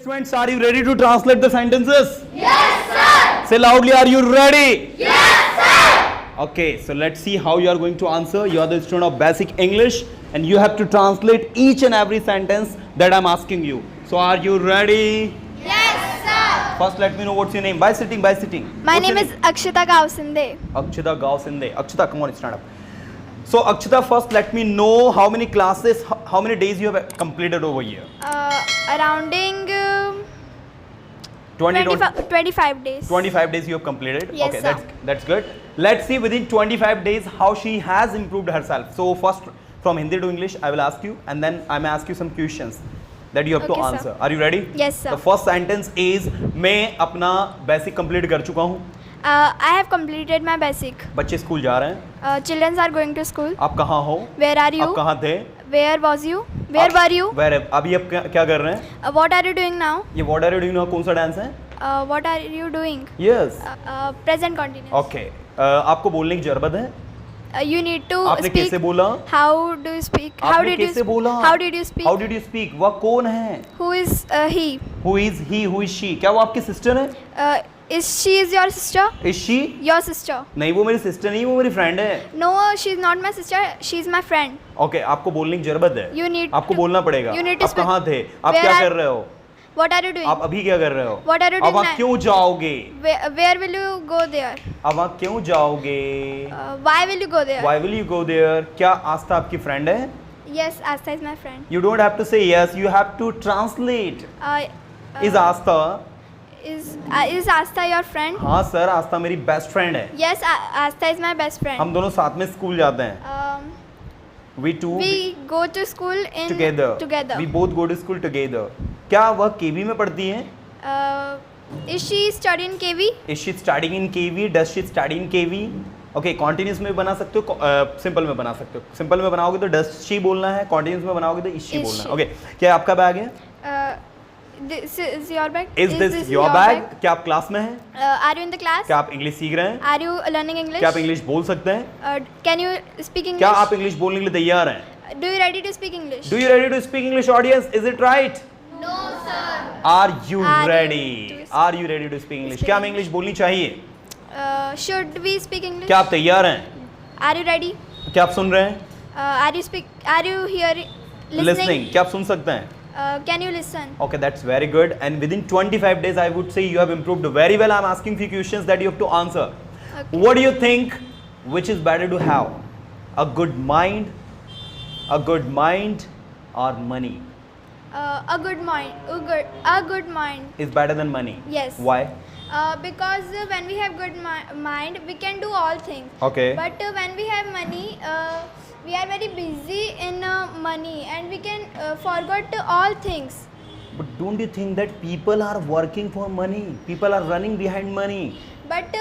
students, are you ready to translate the sentences? Yes, sir. Say loudly, are you ready? Yes, sir. Okay, so let's see how you are going to answer. You are the student of basic English and you have to translate each and every sentence that I'm asking you. So are you ready? Yes, sir. First, let me know what's your name. By sitting, by sitting. My What's name your is Akshita Gausinde. Akshita Gausinde. Akshita, come on, stand up. So Akshita, first let me know how many classes, how many days you have completed over here? Surrounding 20, 25 days. 25 days you have completed. Yes, okay, sir. that's good. Let's see within 25 days how she has improved herself. So first from Hindi to English I will ask you and then I may ask you some questions that you have to Okay, sir. answer. Are you ready? Yes, sir. The first sentence is मैं अपना basic complete कर चुका हूँ. I have completed my basic. बच्चे school जा रहे हैं. Children are going to school. आप कहाँ हो? Where are you? आप कहाँ थे? Where was you? Where were you? Where अभी आप क्या कर रहे हैं? What are you doing now? ये what are you doing now कौन सा डांस है? What are you doing? Yes. Present continuous. Okay. आपको बोलने की जरूरत है? You need to आपने speak. कैसे बोला? How do you speak? How आपने did you कैसे बोला? How did you speak? How did you speak? वह कौन है? Who is he? Who is he? Who is she? क्या वो आपकी सिस्टर है? Is she your sister? Is she? Your sister? नहीं वो मेरी सिस्टर नहीं वो मेरी फ्रेंड है. No, she's not my sister. She's my friend. Okay, आपको बोलने की जरूरत है. You need आपको to- बोलना पड़ेगा. You need to आप speak. कहाँ थे? आप Where क्या are- कर रहे हो? What are you doing? आप अभी क्या कर रहे हो? What are you अब doing वहाँ now? क्यों जाओगे? Where will you go there? अब वहाँ क्यों जाओगे? Why will you go there? Why will you go there? क्या आस्था आपकी फ्रेंड है? Yes, Astha is my friend. You don't have to say yes. You have to translate. Is Aastha? Is Astha your friend? हाँ sir आस्था मेरी best friend है. Yes, Astha is my best friend. हम दोनों साथ में school जाते हैं. We two We go to school in together. Together. We both go to school together. क्या वह केवी में पढ़ती है? Is she studying KV? Is she studying in KV? Does she study in KV? Okay, continuous में बना सकते हो, simple में बना सकते हो. सिंपल में बनाओगे तो does she बोलना है, continuous में बनाओगे तो is she Is बोलना है. she. Okay, क्या आपका बैग है? This is your bag. Is this your bag? क्या आप क्लास में हैं? Are you in the class? क्या आप इंग्लिश सीख रहे हैं? Are you learning English? क्या आप इंग्लिश बोल सकते हैं? Can you speak English? क्या आप इंग्लिश बोलने के लिए तैयार हैं? Do you ready to speak English? Do you ready to speak English, audience? Is it right? No, sir. Are you Are you ready? to Are you ready to speak English? क्या हमें English बोलनी चाहिए? Should we speak English? क्या आप तैयार हैं? Are you ready? क्या आप सुन रहे हैं? Are you hearing? Listening? क्या आप सुन सकते हैं? Can you listen? Okay, that's very good. And within 25 days, I would say you have improved very well. I'm asking few questions that you have to answer. Okay. What do you think? Which is better to have? A good mind, or money? A good mind. A good mind. Is better than money. Yes. Why? Because when we have good mind, we can do all things. Okay. But when we have money, we are very busy in money, and we can forget all things. But don't you think that people are working for money? People are running behind money. But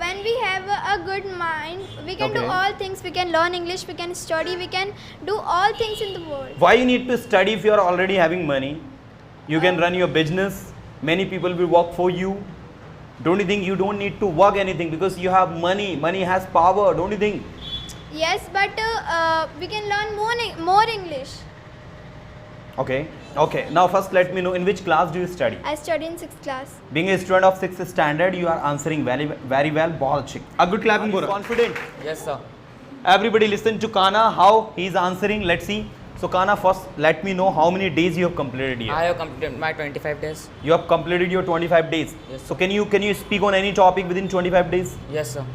when we have a good mind, we can do Okay. all things. We can learn English, we can study, we can do all things in the world. Why you need to study if you are already having money? You can run your business. Many people will work for you. Don't you think you don't need to work anything because you have money? Money has power. Don't you think? Yes, but we can learn more English. Okay. Okay. Now first let me know in which class do you study? I study in 6th class. Being a student of 6th standard, you are answering very well. बहुत अच्छे. A good clapping for confident. Yes, sir. Everybody listen to Kana how he is answering. Let's see. So Kana, first let me know how many days you have completed here. I have completed my 25 days. You have completed your 25 days. Yes. So can you speak on any topic within 25 days? Yes, sir.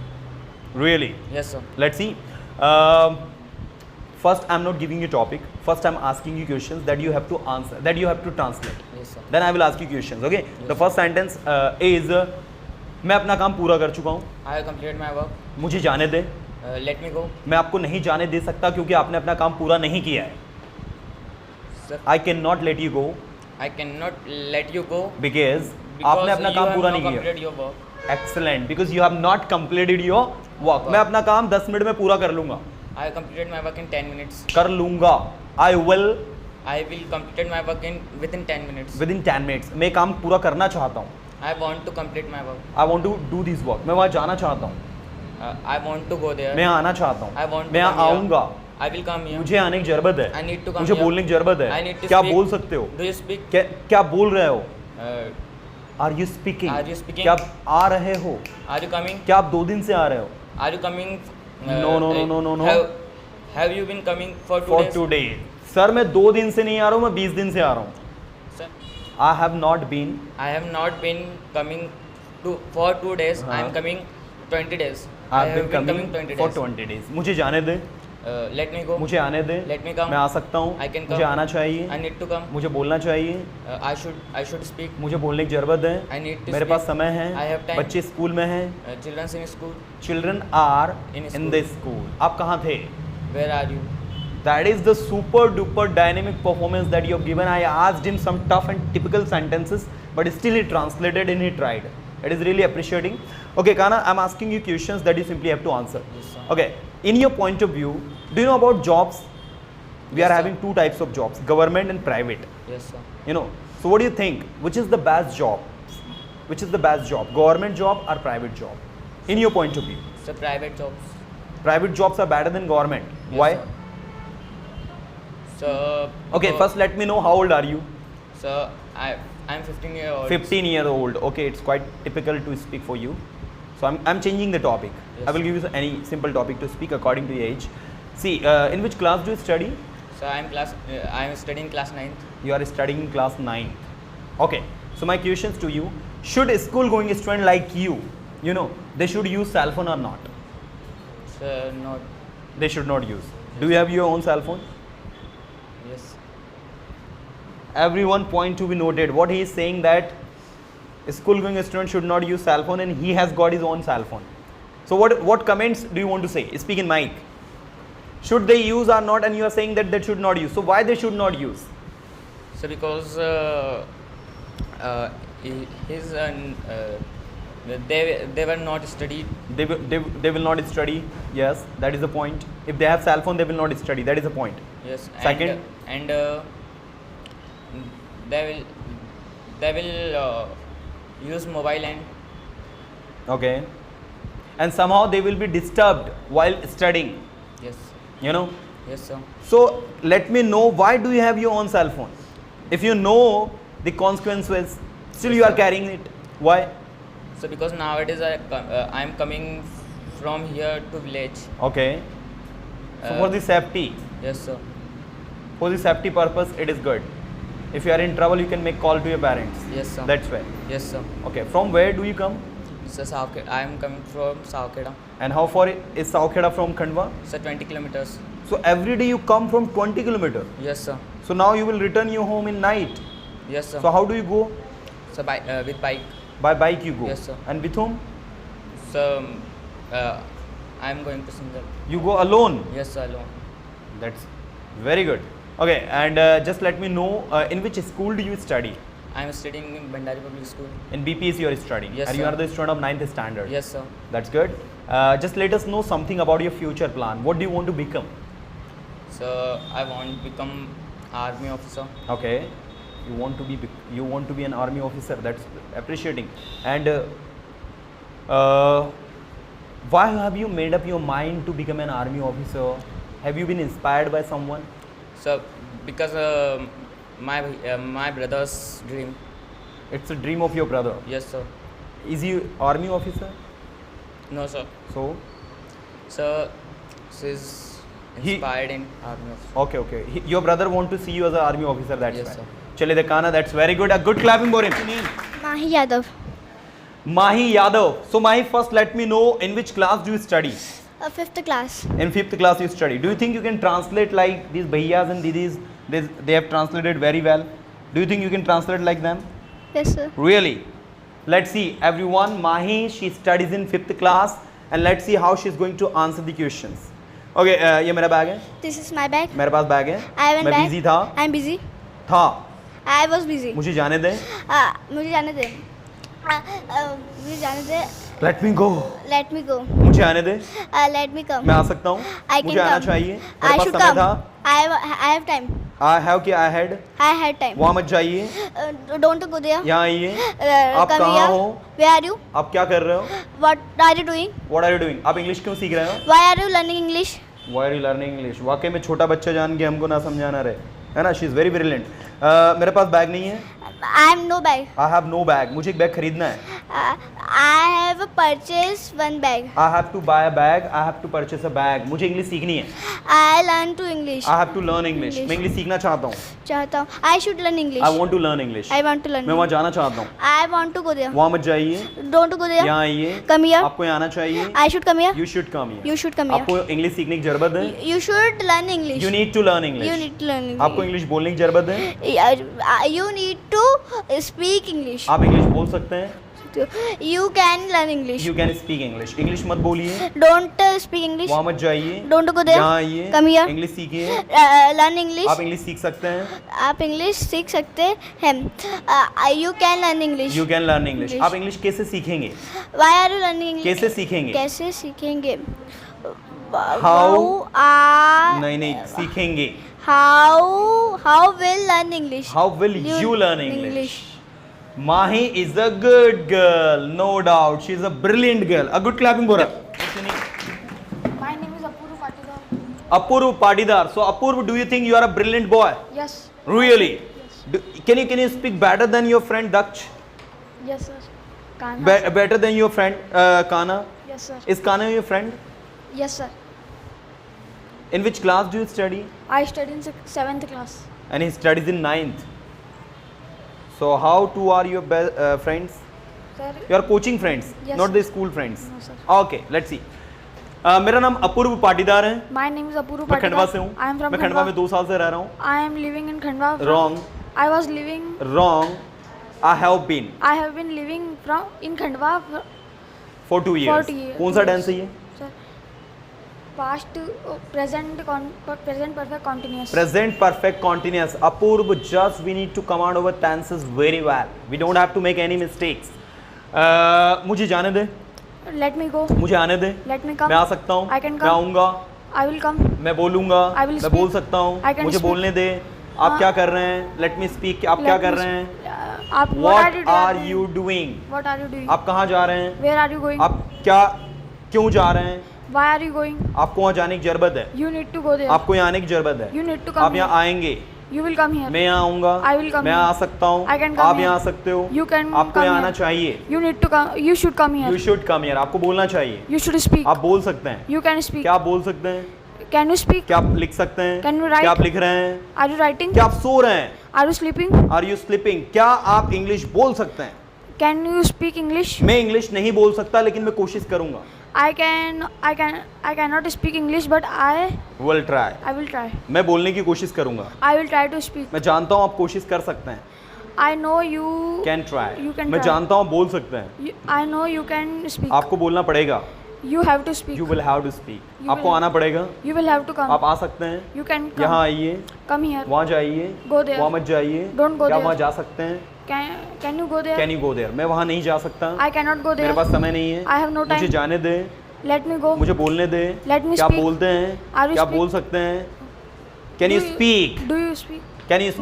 Really? Yes, sir. Let's see. First, I'm not giving you topic. First, I'm asking you questions that you have to answer, that you have to translate. Yes, sir. Then I will ask you questions. Okay? The first sentence is मैं अपना काम पूरा कर चुका हूँ. I have completed my work. मुझे जाने दे. Let me go. मैं आपको नहीं जाने दे सकता क्योंकि आपने अपना काम पूरा नहीं किया है. Sir, I cannot let you go I cannot let you go because because आपने अपना you काम have पूरा not नहीं किया. completed your work. Excellent. Because you have not completed your work. मैं अपना काम 10 मिनट में पूरा कर लूँगा. I have completed my work in 10 minutes. कर लूँगा. I will I will complete my work within 10 minutes. within 10 minutes. मैं काम पूरा करना चाहता हूँ. I want to complete my work. I want to do this work. मैं वहाँ जाना चाहता हूँ. I want to go there. मैं आना चाहता I हूँ. want to मैं come here. आऊँगा. I will come here. मुझे आने की जरूरत है. I need to come मुझे here. बोलने की जरूरत I है. need to क्या speak. बोल सकते हो? Do you speak? क्या बोल रहे हो? uh, are you speaking? Are you speaking? क्या आप आ रहे हो? are you coming? क्या आप 2 दिन से आ रहे हो? Are you coming? No. Have you been coming for 2 for days? 2 days. Sir मैं 2 दिन से नहीं आ रहा हूँ, मैं 20 दिन से आ रहा हूँ. Sir, I have not been. I have not been coming for 2 days. I am हाँ. coming 20 days. I have been coming 20 for days. 20 days. मुझे जाने दें, Let me go. मुझे आने दें. Let me come. मैं आ सकता हूँ. I can मुझे come. आना चाहिए. I need to come. मुझे बोलना चाहिए. I should speak. मुझे बोलने की ज़रूरत है. I need to मेरे speak. पास समय है. I have time. बच्चे स्कूल में हैं. Children's in school. Children are In in school. The school. आप कहाँ थे? Where are you? That is the super duper dynamic performance that you have given. I asked him some tough and typical sentences, but still he translated and he tried. It is really appreciating. Okay, Kana, I'm asking you questions that you simply have to answer. Yes, sir. Okay, in your point of view, do you know about jobs? We Yes, are sir. having 2 types of jobs, government and private. Yes, sir. You know, so what do you think? Which is the best job? Which is the best job? Government job or private job? In your point of view, So private jobs. private jobs are better than government. Yes, Why? sir. So. Okay, because- first let me know how old are you? So I'm 15-year-old. 15 years old. Okay, it's quite typical to speak for you. So I'm changing the topic. Yes. I will give you any simple topic to speak according to your age. See, in which class do you study? So I'm studying class 9th. You are studying in class 9. Okay, so my questions to you: should a school going student like you, they should use cell phone or not? So not. They should not use. Do you have your own cell phone? Yes. Everyone point to be noted. What he is saying that a school going student should not use cell phone, and he has got his own cell phone. So what comments do you want to say? Speak in mic. Should they use or not? And you are saying that they should not use. So why they should not use? So because they were not studied. They will not study. Yes, that is the point. If they have cell phone, they will not study. That is the point. Yes. Second? And they will use mobile and Okay. And somehow they will be disturbed while studying. yes. Yes, sir. So let me know, why do you have your own cell phone? If you know the consequences, still Yes, you are sir. carrying it. Why? So because nowadays I'm coming from here to village. Okay. So Uh, for the safety, Yes, sir. for the safety purpose, it is good. If you are in trouble, you can make call to your parents. Yes, sir. That's why. Yes, sir. Okay. From where do you come? So I am coming from Saukeda. And how far is Saukheda from Khandwa? So 20 kilometers. So every day you come from 20 kilometers. Yes, sir. So now you will return your home in night. Yes, sir. So how do you go? So with bike. By bike you go. Yes, sir. And with whom? So I am going to Singal. You go alone. Yes, sir, alone. That's very good. Okay, and just let me know, in which school do you study? I am studying in Bandari Public School. In BPS you are studying. Yes, and you sir. are the student of 9th standard. Yes, sir. That's good. Just let us know something about your future plan. What do you want to become? So I want to become army officer. Okay, you want to be an army officer. That's appreciating. And why have you made up your mind to become an army officer? Have you been inspired by someone? So because my brother's dream. It's a dream of your brother. Yes, sir. Is he army officer? No, sir. So So she's He- inspired in army officer. okay. Your brother want to see you as an army officer. That's Yes, why. sir. Chale Dekana, that's very good. A good clapping for him. Mahi Yadav. Mahi Yadav. So Mahi, first let me know, in which class do you study? 5th class. In 5th class you study. Do you think you can translate like these bhaiyas and didis? They have translated very well. Do you think you can translate like them? Yes, sir. Really? Let's see. Everyone, Mahi, she studies in 5th class, and let's see how she's going to answer the questions. Okay, ये मेरा bag है. This is my bag. मेरे पास bag है. I have a मैं bag. Busy था. I'm busy. था. I was busy. मुझे जाने दे. मुझे जाने दे. मुझे जाने दे. Let me go. Let me go. मुझे आने दे. Let me come. मैं आ सकता हूँ. I can मुझे आना come. चाहिए. I मेरे पास should समय come. था. I have time. I have कि I had. I had time. वहाँ मत जाइए. Don't go there. यहाँ आइए. आप Come कहाँ here. हो? Where are you? आप क्या कर रहे हो? What are you doing? What are you doing? आप इंग्लिश क्यों सीख रहे हो? Why are you learning English? Why are you learning English? वाकई में छोटा बच्चा जान के हमको ना समझाना रहे, है ना? She is very brilliant. मेरे पास बैग नहीं है. I have no bag. I have no bag. मुझे एक बैग खरीदना है. I have purchased one bag. I have to buy a bag. I have to purchase a bag. मुझे English सीखनी है. I learn to English. I have to learn English. मैं English सीखना चाहता हूँ. चाहता हूँ. I should learn English. I want to learn English. I want to learn. मैं वहाँ जाना चाहता हूँ. I want to go there. वहाँ मत जाइए. Don't go there. यहाँ आइए. Come here. आपको यहाँ आना चाहिए. I should come here. You should come here. You should come here. आपको इंग्लिश सीखने की जरूरत है. You should learn English. You need to learn English. You need to learn English. आपको इंग्लिश बोलने की जरूरत है. You need to speak English. आप इंग्लिश बोल सकते हैं. You can learn English. You can speak English. English मत बोलिए. Don't speak English. वहाँ मत जाइए. Don't go there. यहाँ आइए. Come here. इंग्लिश सीखिए. Learn English. आप इंग्लिश सीख सकते हैं. आप इंग्लिश सीख सकते हैं. You can learn English. You can learn English. English. आप इंग्लिश कैसे सीखेंगे? Why are you learning English? कैसे सीखेंगे? कैसे सीखेंगे? How? are नहीं सीखेंगे. how will learn English? How will you learn English? Mahi is a good girl, no doubt. She is a brilliant girl. A good clapping for her. My name is Apurva Patidar. Apurva Patidar. So Apurva, do you think you are a brilliant boy? Yes. Really? Can you speak better than your friend Daksh? Yes, sir. Kana. Better than your friend Kana? Yes, sir. Is Kana your friend? Yes, sir. In which class do you study? I study in 7th class. And he studies in 9th. So how two are your friends? Sir. You are coaching friends, Yes, not sir. the school friends. No, sir. Okay, let's see. मेरा नाम अपूर्व पाटीदार है. My name is Apurva मैं Khandwa Patidar. से हूँ. I am from मैं Khandwa Khandwa. में 2 साल से रह रहा हूँ. I am living in Khandwa. Wrong. I was living. Wrong. I have been I have been living in Khandwa for 2 years. 2 years. कौन सा डांस है ये? Sir. Past, present, present perfect continuous. Present perfect continuous. Apurv, just we need to command our tenses very well. We don't have to make any mistakes. मुझे जाने दे. Let me go. मुझे आने दे. Let me come. मैं आ सकता हूँ. I can मैं come. आऊँगा. I will come. मैं बोलूँगा. I will मैं speak. बोल सकता हूँ. I can मुझे speak. बोलने दे. आप हाँ. क्या कर रहे हैं? Let me speak. आप क्या Let कर me रहे हैं? speak. आप What what are you doing? What are you doing? आप कहाँ जा रहे हैं? Where are you going? आप क्या क्यों जा रहे हैं? Why are you going? आपको वहाँ जाने की जरूरत है. You need to go there. आपको यहाँ आने की जरूरत है. You need to come आप यहाँ here. आएंगे. You will come here. मैं यहाँ आऊँगा. I will come मैं here. आ सकता हूँ. I can come आप here. यहाँ आ सकते हो. You can आपको come यहाँ आना here. चाहिए. You need to come. You should come here. You should come here. आपको बोलना चाहिए. You should speak. आप बोल सकते हैं. You can speak. क्या आप बोल सकते हैं? Can you speak? क्या आप लिख सकते हैं? Can you write? क्या आप लिख रहे हैं? Are you writing? क्या आप सो रहे हैं? Are you sleeping? Are you sleeping? क्या आप इंग्लिश बोल सकते हैं? Can you speak English? मैं इंग्लिश नहीं बोल सकता लेकिन मैं कोशिश करूंगा. I cannot speak English, but I Will try. will try. मैं बोलने की कोशिश करूंगा. I will try to speak. मैं जानता हूँ आप कोशिश कर सकते हैं. I know you. Can try. You can मैं try. जानता हूँ आप बोल सकते हैं. I know you can speak. आपको बोलना पड़ेगा. You have to speak. You will have to speak. You आपको will- आना पड़ेगा. You will have to come. आप आ सकते हैं. You can come. यहाँ आइए. Come here. वहाँ जाइए. Go there. वहाँ मत जाइए. Don't go क्या there. वहाँ जा सकते हैं? Can you go there? Can you go there? मैं वहाँ नहीं जा सकता. I cannot go मेरे there. पास समय नहीं है. I have no time. मुझे जाने दे. Let me go. मुझे बोलने दे. Let me क्या speak. बोलते हैं? Are you क्या speak? बोल सकते हैं? Can you speak? Do you speak? Can you